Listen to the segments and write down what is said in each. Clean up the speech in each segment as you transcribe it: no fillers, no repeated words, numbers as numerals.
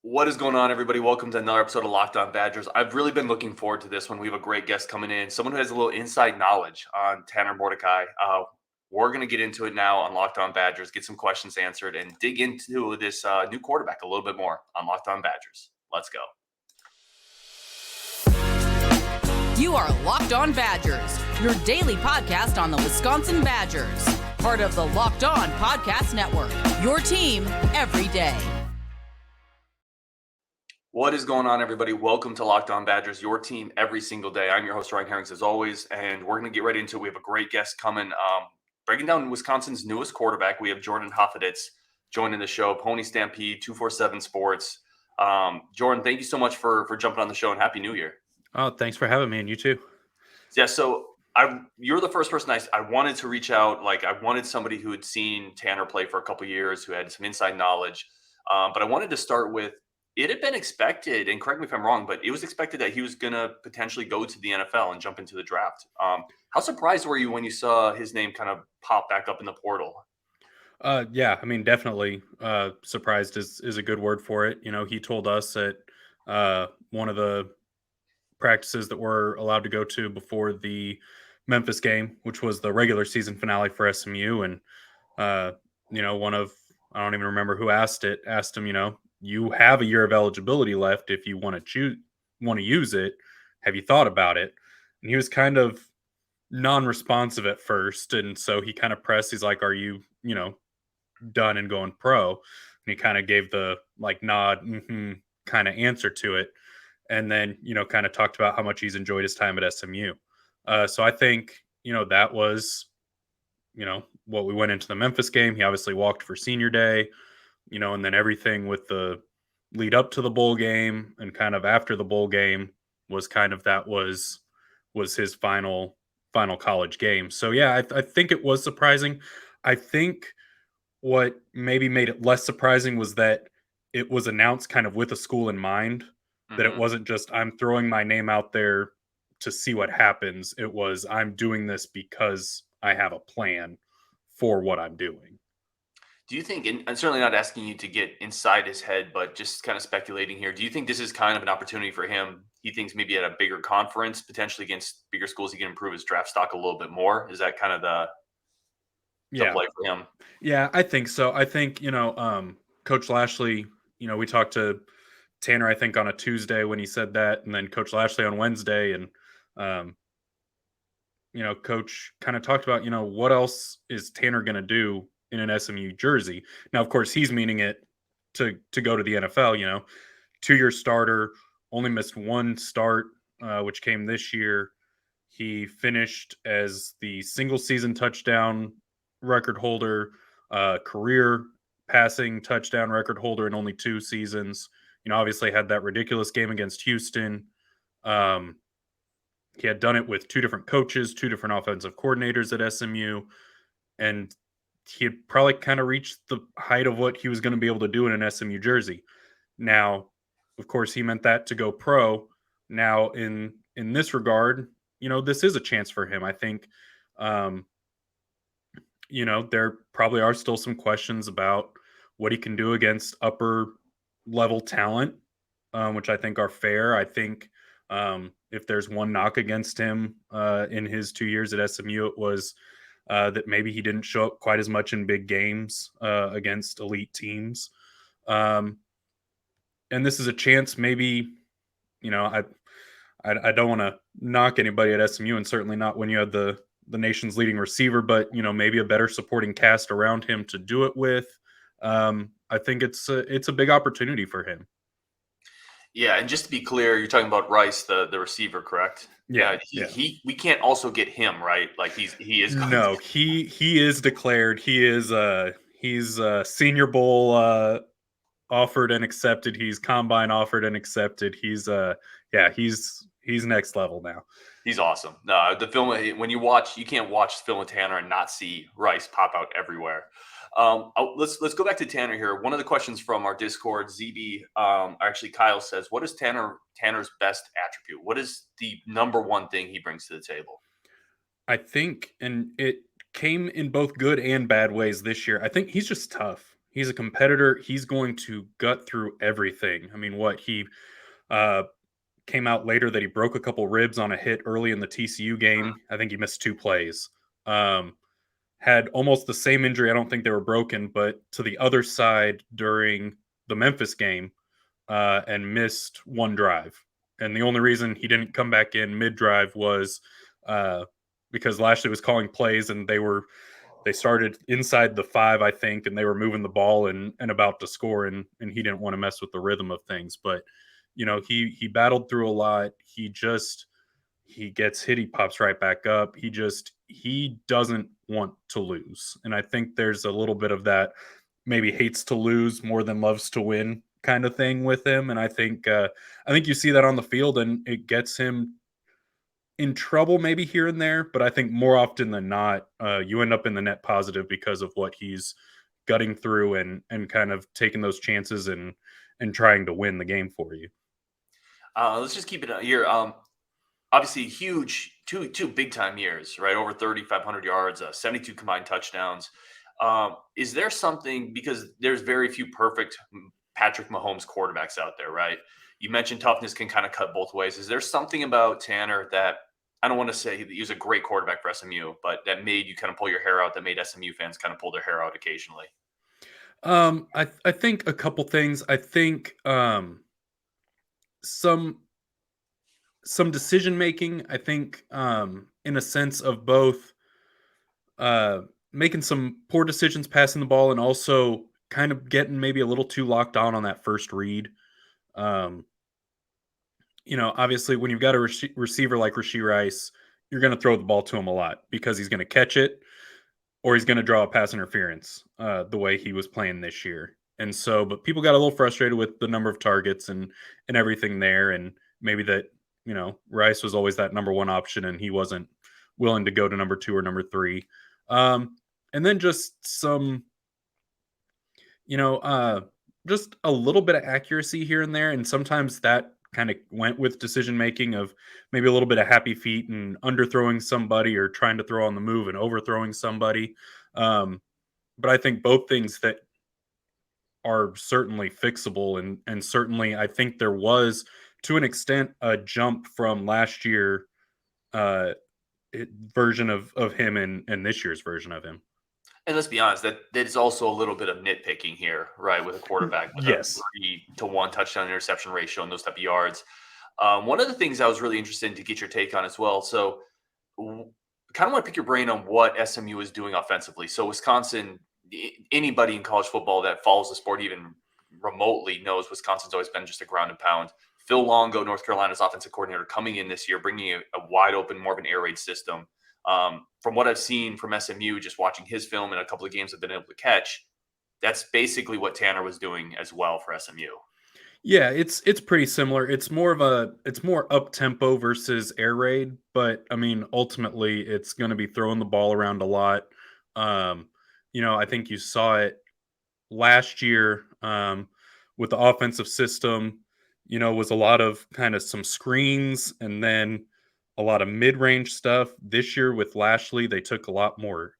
What is going on, everybody? Welcome to another episode of Locked On Badgers. I've really been looking forward to this one. We have a great guest coming in, someone who has a little inside knowledge on Tanner Mordecai. We're going to get into it now on Locked On Badgers, get some questions answered, and dig into this new quarterback a little bit more on Locked On Badgers. Let's go. You are Locked On Badgers, your daily podcast on the Wisconsin Badgers. Part of the Locked On Podcast Network, your team every day. What is going on, everybody? Welcome to Locked On Badgers, your team every single day. I'm your host, Ryan Herrings, as always, and we're going to get right into it. We have a great guest coming, breaking down Wisconsin's newest quarterback. We have Jordan Hofeditz joining the show, Pony Stampede, 247 Sports. Jordan, thank you so much for jumping on the show, and Happy New Year. Oh, thanks for having me, and you too. Yeah, so you're the first person I wanted to reach out. Like, I wanted somebody who had seen Tanner play for a couple years, who had some inside knowledge. But I wanted to start with, it had been expected, and correct me if I'm wrong, but it was expected that he was going to potentially go to the NFL and jump into the draft. How surprised were you when you saw his name kind of pop back up in the portal? Yeah, I mean, definitely surprised is a good word for it. You know, he told us at one of the practices that we're allowed to go to before the Memphis game, which was the regular season finale for SMU. And, you know, I don't even remember who asked him, you have a year of eligibility left if you want to use it. Have you thought about it? And he was kind of non-responsive at first. And so he kind of pressed, he's like, are you done and going pro? And he kind of gave the nod, kind of answer to it. And then, kind of talked about how much he's enjoyed his time at SMU. So I think, that was, what we went into the Memphis game. He obviously walked for senior day, and then everything with the lead up to the bowl game and kind of after the bowl game was kind of was his final college game. So, yeah, I think it was surprising. I think what maybe made it less surprising was that it was announced kind of with a school in mind, that it wasn't just I'm throwing my name out there to see what happens. It was I'm doing this because I have a plan for what I'm doing. Do you think, and I'm certainly not asking you to get inside his head, but just kind of speculating here, do you think this is kind of an opportunity for him? He thinks maybe at a bigger conference, potentially against bigger schools, he can improve his draft stock a little bit more? Is that kind of the play for him? Yeah, I think so. I think, Coach Lashley, we talked to Tanner, I think, on a Tuesday when he said that, and then Coach Lashley on Wednesday. And, Coach kind of talked about, what else is Tanner going to do in an SMU jersey? Now, of course, he's meaning it to go to the NFL, 2-year starter, only missed one start, which came this year. He finished as the single season touchdown record holder, career passing touchdown record holder in only 2 seasons. Obviously had that ridiculous game against Houston. He had done it with 2 different coaches, 2 different offensive coordinators at SMU. And he had probably kind of reached the height of what he was going to be able to do in an SMU jersey. Now, of course, he meant that to go pro. Now, in this regard, this is a chance for him. I think, there probably are still some questions about what he can do against upper level talent, which I think are fair. I think if there's one knock against him in his 2 years at SMU, it was that maybe he didn't show up quite as much in big games against elite teams. And this is a chance, maybe, I don't want to knock anybody at SMU, and certainly not when you had the nation's leading receiver, but, maybe a better supporting cast around him to do it with. I think it's a big opportunity for him. Yeah, and just to be clear, you're talking about Rice, the receiver, correct? Yeah, we can't also get him, right? Like he is. No, he is declared. He's Senior Bowl offered and accepted. He's Combine offered and accepted. He's next level now. He's awesome. No, the film, when you watch, you can't watch the film with Tanner and not see Rice pop out everywhere. Let's go back to Tanner here. One of the questions from our Discord, ZB, actually Kyle says, what is Tanner's best attribute? What is the number one thing he brings to the table? I think, and it came in both good and bad ways this year, I think he's just tough. He's a competitor. He's going to gut through everything. I mean, what he uh, came out later that he broke a couple ribs on a hit early in the TCU game. I think he missed 2 plays. Um, had almost the same injury. I don't think they were broken, but to the other side during the Memphis game, and missed one drive. And the only reason he didn't come back in mid drive was uh, because Lashley was calling plays and they started inside the 5, I think, and they were moving the ball and about to score, and he didn't want to mess with the rhythm of things. But he battled through a lot. He gets hit, he pops right back up. He doesn't want to lose. And I think there's a little bit of that, maybe hates to lose more than loves to win kind of thing with him. And I think you see that on the field, and it gets him in trouble maybe here and there, but I think more often than not, you end up in the net positive because of what he's gutting through and kind of taking those chances and trying to win the game for you. Let's just keep it here. Obviously, huge, two big time years, right? Over 3,500 yards, 72 combined touchdowns. Is there something, because there's very few perfect Patrick Mahomes quarterbacks out there, right? You mentioned toughness can kind of cut both ways. Is there something about Tanner that, I don't want to say he was a great quarterback for SMU, but that made you kind of pull your hair out, that made SMU fans kind of pull their hair out occasionally? I think a couple things. I think some some decision making. I think in a sense of both uh, making some poor decisions passing the ball and also kind of getting maybe a little too locked on that first read. Um, Obviously, when you've got a receiver like Rasheed Rice, you're going to throw the ball to him a lot because he's going to catch it or he's going to draw a pass interference the way he was playing this year. And so, but people got a little frustrated with the number of targets and everything there, and maybe that Rice was always that number one option, and he wasn't willing to go to number 2 or number 3. And then just you know, uh, just a little bit of accuracy here and there, and sometimes that kind of went with decision making of maybe a little bit of happy feet and underthrowing somebody or trying to throw on the move and overthrowing somebody. Um, but I think both things that are certainly fixable, and certainly I think there was to an extent a jump from last year uh, version of him and this year's version of him. And let's be honest, that is also a little bit of nitpicking here, right? With a quarterback with a Yes. 3-to-1 touchdown interception ratio and those type of yards. One of the things I was really interested in to get your take on as well. So, kind of want to pick your brain on what SMU is doing offensively. So, Wisconsin, anybody in college football that follows the sport even remotely knows Wisconsin's always been just a ground and pound. Phil Longo, North Carolina's offensive coordinator, coming in this year, bringing a wide open, more of an air raid system. From what I've seen from SMU, just watching his film and a couple of games I've been able to catch, that's basically what Tanner was doing as well for SMU. Yeah, it's pretty similar. It's more up tempo versus air raid, but I mean ultimately it's going to be throwing the ball around a lot. Um, I think you saw it last year with the offensive system. Was a lot of kind of some screens and then a lot of mid-range stuff. This year with Lashley, they took a lot more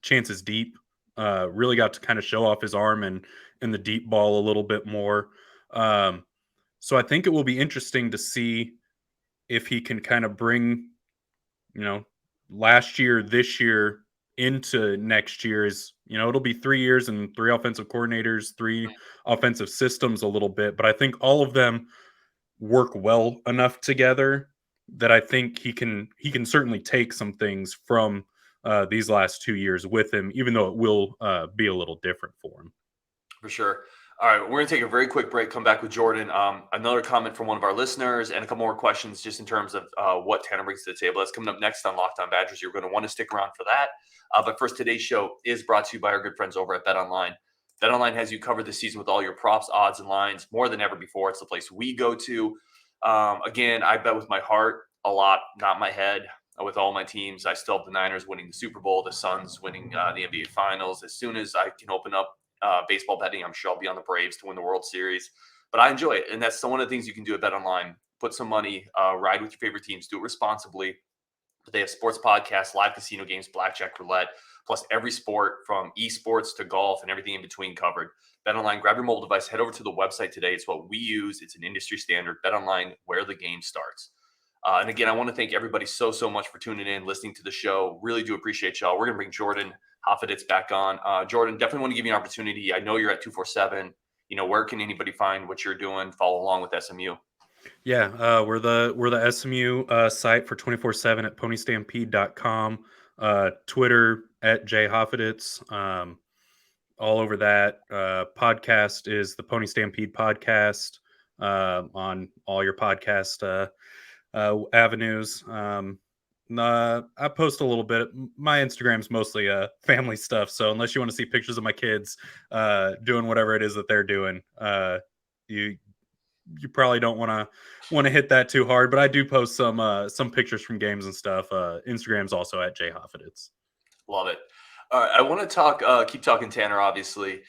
chances deep. Really got to kind of show off his arm and the deep ball a little bit more. Um, so I think it will be interesting to see if he can kind of bring, you know, last year, this year into next year's, it'll be 3 years and 3 offensive coordinators, 3 offensive systems a little bit, but I think all of them work well enough together that I think he can certainly take some things from these last 2 years with him, even though it will be a little different for him. For sure. All right, we're going to take a very quick break, come back with Jordan. Another comment from one of our listeners and a couple more questions just in terms of what Tanner brings to the table. That's coming up next on Locked On Badgers. You're going to want to stick around for that. But first, today's show is brought to you by our good friends over at BetOnline. BetOnline has you covered this season with all your props, odds, and lines more than ever before. It's the place we go to. Again, I bet with my heart a lot, not my head. With all my teams, I still have the Niners winning the Super Bowl, the Suns winning the NBA Finals. As soon as I can open up baseball betting, I'm sure I'll be on the Braves to win the World Series. But I enjoy it, and that's one of the things you can do at BetOnline. Put some money, ride with your favorite teams, do it responsibly. They have sports podcasts, live casino games, blackjack, roulette, plus every sport from esports to golf and everything in between covered. BetOnline, grab your mobile device, head over to the website today. It's what we use. It's an industry standard. BetOnline, where the game starts. And again, I want to thank everybody so much for tuning in, listening to the show. Really do appreciate y'all. We're going to bring Jordan Hofeditz back on. Jordan, definitely want to give you an opportunity. I know you're at 247. Where can anybody find what you're doing? Follow along with SMU. Yeah, we're the SMU site for 24/7 at ponystampede.com. Twitter at jhofeditz. All over that. Podcast is the Pony Stampede podcast on all your podcast avenues. I post a little bit. My Instagram's mostly family stuff, so unless you want to see pictures of my kids doing whatever it is that they're doing, you probably don't want to hit that too hard. But I do post some pictures from games and stuff. Instagram's also at jhofeditz. Love it. All right, I want to keep talking Tanner, obviously.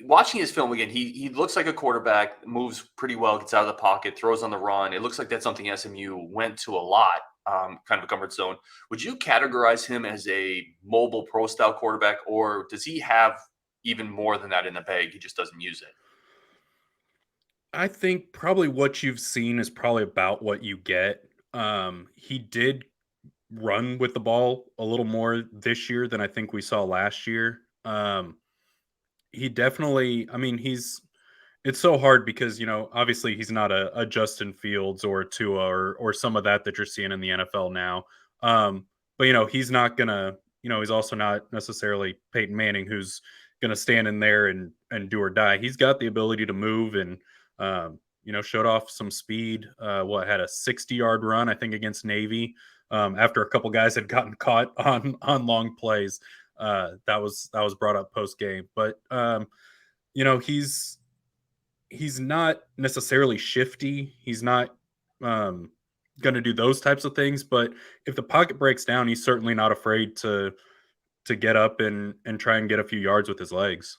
Watching his film again, he looks like a quarterback, moves pretty well, gets out of the pocket, throws on the run. It looks like that's something SMU went to a lot, kind of a comfort zone. Would you categorize him as a mobile pro style quarterback, or does he have even more than that in the bag? He just doesn't use it. I think probably what you've seen is probably about what you get. He did run with the ball a little more this year than I think we saw last year. He definitely, I mean, it's so hard because, obviously he's not a Justin Fields or a Tua or some of that you're seeing in the NFL now. But, he's not going to, he's also not necessarily Peyton Manning, who's going to stand in there and do or die. He's got the ability to move and, showed off some speed. Had a 60-yard run, I think, against Navy. After a couple guys had gotten caught on long plays, that was brought up post game. But he's not necessarily shifty. He's not going to do those types of things. But if the pocket breaks down, he's certainly not afraid to get up and try and get a few yards with his legs.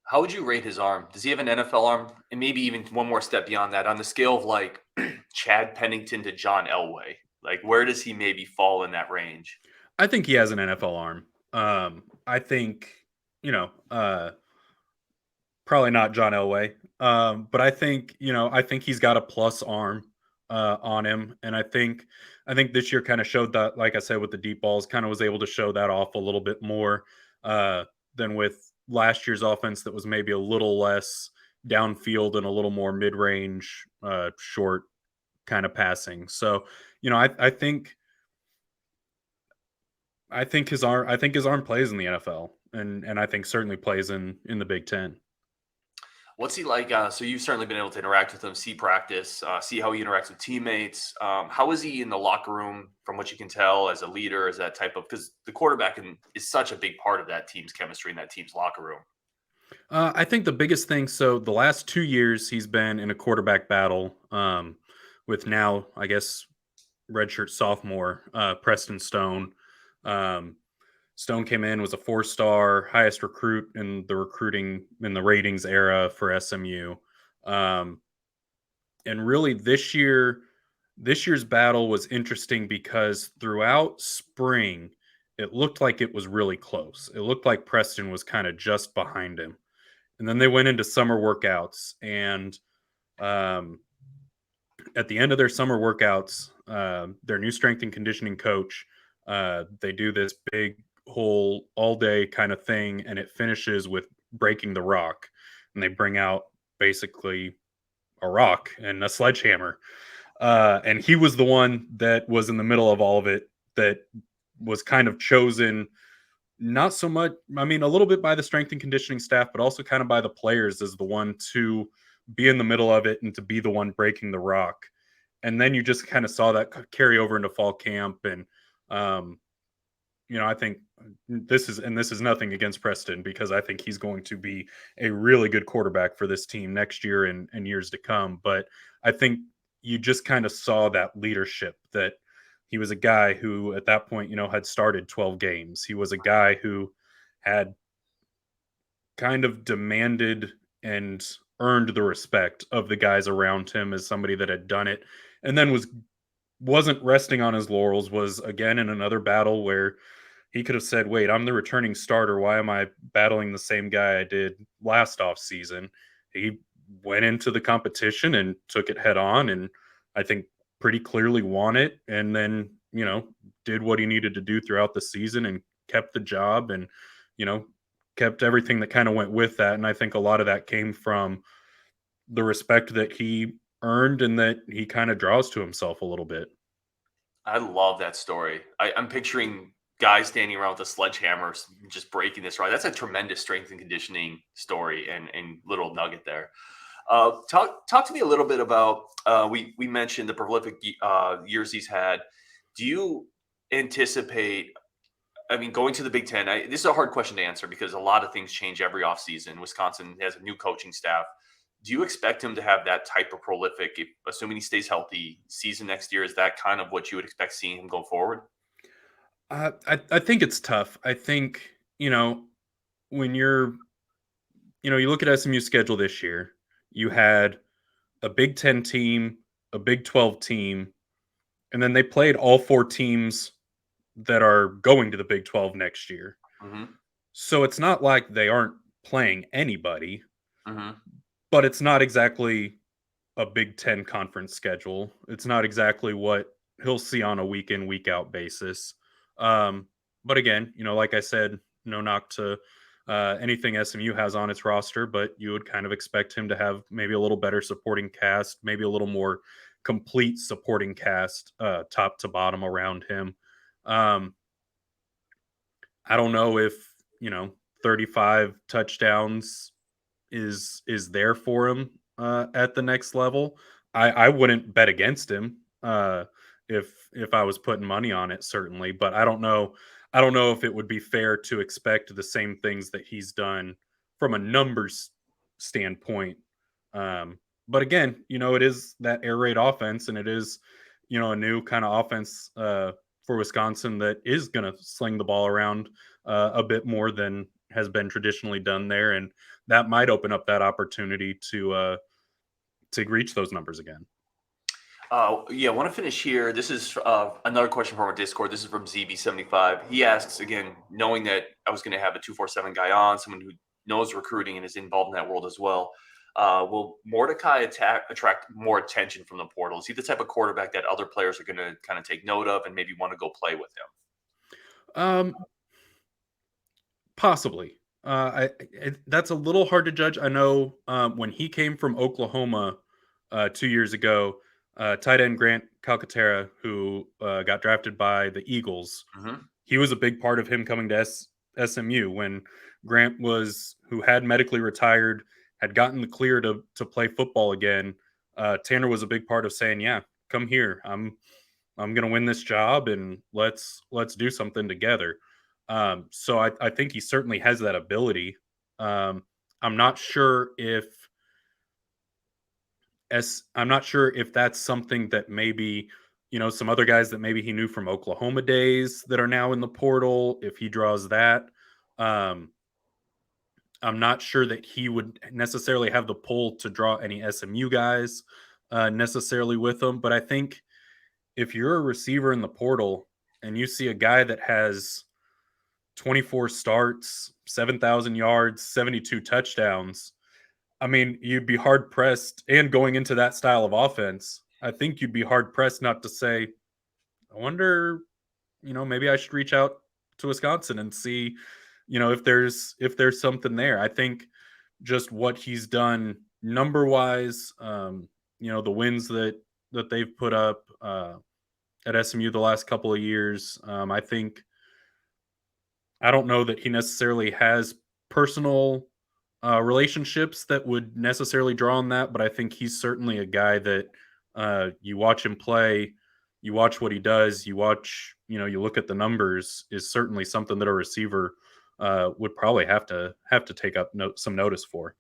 How would you rate his arm? Does he have an NFL arm? And maybe even one more step beyond that, on the scale of like Chad Pennington to John Elway. Like, where does he maybe fall in that range? I think he has an NFL arm. I think, probably not John Elway. But I think he's got a plus arm on him. And I think this year kind of showed that, like I said, with the deep balls, kind of was able to show that off a little bit more than with last year's offense that was maybe a little less downfield and a little more mid-range, short kind of passing. So, I think his arm plays in the NFL, and I think certainly plays in the Big Ten. What's he like? So you've certainly been able to interact with him, see practice, see how he interacts with teammates. How is he in the locker room, from what you can tell, as a leader, as that type of, because the quarterback is such a big part of that team's chemistry and that team's locker room. I think the biggest thing, so the last 2 years he's been in a quarterback battle with now, I guess, redshirt sophomore, Preston Stone. Stone came in, was a 4-star, highest recruit in the ratings era for SMU. And really this year's battle was interesting because throughout spring, it looked like it was really close. It looked like Preston was kind of just behind him. And then they went into summer workouts, and at the end of their summer workouts, their new strength and conditioning coach, they do this big whole all day kind of thing, and it finishes with breaking the rock, and they bring out basically a rock and a sledgehammer, and he was the one that was in the middle of all of it, that was kind of chosen, not so much, I mean, a little bit by the strength and conditioning staff, but also kind of by the players, as the one to be in the middle of it and to be the one breaking the rock. And then you just kind of saw that carry over into fall camp. And I think this is nothing against Preston, because I think he's going to be a really good quarterback for this team next year and years to come. But I think you just kind of saw that leadership, that he was a guy who at that point, had started 12 games. He was a guy who had kind of demanded and earned the respect of the guys around him as somebody that had done it, and then was wasn't resting on his laurels, was again in another battle where he could have said, wait, I'm the returning starter. Why am I battling the same guy I did last off season? He went into the competition and took it head on, and I think pretty clearly won it, and then, did what he needed to do throughout the season and kept the job and, you know, kept everything that kind of went with that. And I think a lot of that came from the respect that he earned and that he kind of draws to himself a little bit. I love that story. I'm picturing guys standing around with a sledgehammer, just breaking this right. That's a tremendous strength and conditioning story and little nugget there. Talk to me a little bit about we mentioned the prolific years he's had. Do you anticipate? I mean, going to the Big Ten. This is a hard question to answer because a lot of things change every offseason. Wisconsin has a new coaching staff. Do you expect him to have that type of prolific, assuming he stays healthy, season next year? Is that kind of what you would expect seeing him go forward? I think it's tough. I think, when you look at SMU's schedule this year, you had a Big Ten team, a Big 12 team, and then they played all four teams that are going to the Big 12 next year. Mm-hmm. So it's not like they aren't playing anybody, Mm-hmm. but it's not exactly a Big Ten conference schedule. It's not exactly what he'll see on a week in, week out basis. But again, like I said, no knock to anything SMU has on its roster, but you would kind of expect him to have maybe a little better supporting cast, maybe a little more complete supporting cast, top to bottom around him. I don't know if, 35 touchdowns is there for him at the next level. I wouldn't bet against him if I was putting money on it, certainly, but I don't know. I don't know if it would be fair to expect the same things that he's done from a numbers standpoint. But again, it is that air raid offense, and it is, a new kind of offense for Wisconsin that is going to sling the ball around a bit more than has been traditionally done there, and that might open up that opportunity to reach those numbers again. Yeah, I want to finish here. This is another question from our Discord. This is from ZB75. He asks, again, knowing that I was going to have a 247 guy on, someone who knows recruiting and is involved in that world as well. Will Mordecai attract more attention from the portal? Is he the type of quarterback that other players are going to kind of take note of and maybe want to go play with him? Possibly. That's a little hard to judge. I know when he came from Oklahoma 2 years ago, tight end Grant Calcaterra, who got drafted by the Eagles, Mm-hmm. he was a big part of him coming to SMU when Grant who had medically retired, had gotten the clear to play football again. Tanner was a big part of saying, "Yeah, come here. I'm going to win this job, and let's do something together." So I think he certainly has that ability. I'm not sure if that's something that maybe, some other guys that maybe he knew from Oklahoma days that are now in the portal, if he draws that. I'm not sure that he would necessarily have the pull to draw any SMU guys necessarily with him. But I think if you're a receiver in the portal and you see a guy that has 24 starts, 7,000 yards, 72 touchdowns, I mean, you'd be hard pressed. And going into that style of offense, I think you'd be hard pressed not to say, I wonder, maybe I should reach out to Wisconsin and see, if there's something there. I think just what he's done number wise, the wins that they've put up at SMU the last couple of years. I don't know that he necessarily has personal relationships that would necessarily draw on that, but I think he's certainly a guy that you watch him play, you watch what he does, you look at the numbers, is certainly something that a receiver would probably have to take up some notice for.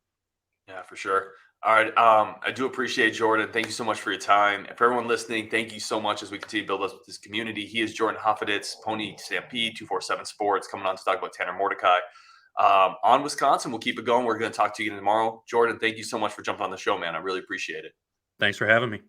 Yeah, for sure. All right. I do appreciate Jordan. Thank you so much for your time. And for everyone listening, thank you so much as we continue to build up this community. He is Jordan Hofeditz, Pony Stampede, 247 Sports, coming on to talk about Tanner Mordecai. On Wisconsin, we'll keep it going. We're going to talk to you again tomorrow. Jordan, thank you so much for jumping on the show, man. I really appreciate it. Thanks for having me.